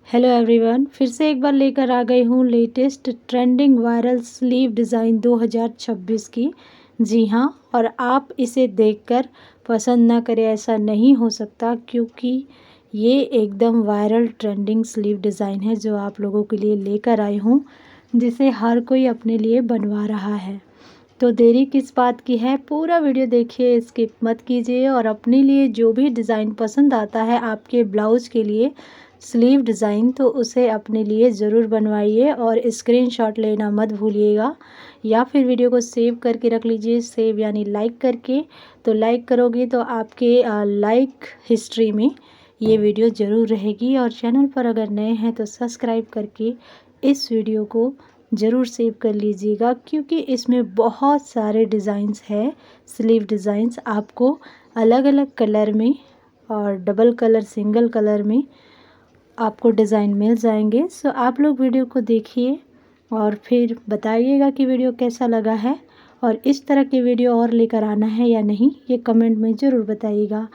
Hello everyone, फिर से एक बार लेकर आ गई हूँ latest trending viral sleeve design 2026 की। जी हाँ, और आप इसे देखकर पसंद ना करें ऐसा नहीं हो सकता, क्योंकि ये एकदम वायरल ट्रेंडिंग स्लीव डिज़ाइन है जो आप लोगों के लिए लेकर आई हूँ, जिसे हर कोई अपने लिए बनवा रहा है। तो देरी किस बात की है, पूरा वीडियो देखिए, स्किप मत कीजिए और अपने लिए जो भी डिज़ाइन पसंद आता है आपके ब्लाउज़ के लिए स्लीव डिज़ाइन, तो उसे अपने लिए ज़रूर बनवाइए और स्क्रीनशॉट लेना मत भूलिएगा, या फिर वीडियो को सेव करके रख लीजिए। सेव यानी लाइक करके, तो लाइक करोगे तो आपके लाइक हिस्ट्री में ये वीडियो ज़रूर रहेगी। और चैनल पर अगर नए हैं तो सब्सक्राइब करके इस वीडियो को ज़रूर सेव कर लीजिएगा, क्योंकि इसमें बहुत सारे डिज़ाइंस है। स्लीव डिज़ाइंस आपको अलग अलग कलर में और डबल कलर, सिंगल कलर में आपको डिज़ाइन मिल जाएंगे। सो आप लोग वीडियो को देखिए और फिर बताइएगा कि वीडियो कैसा लगा है, और इस तरह की वीडियो और लेकर आना है या नहीं, ये कमेंट में ज़रूर बताइएगा।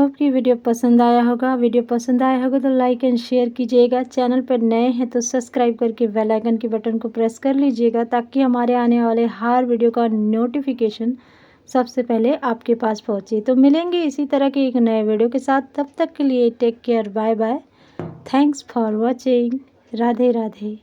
होप कि वीडियो पसंद आया होगा। वीडियो पसंद आया होगा तो लाइक एंड शेयर कीजिएगा। चैनल पर नए हैं तो सब्सक्राइब करके बेल आइकन के बटन को प्रेस कर लीजिएगा, ताकि हमारे आने वाले हर वीडियो का नोटिफिकेशन सबसे पहले आपके पास पहुंचे। तो मिलेंगे इसी तरह के एक नए वीडियो के साथ। तब तक के लिए take care, bye bye, thanks for watching. Radhe Radhe.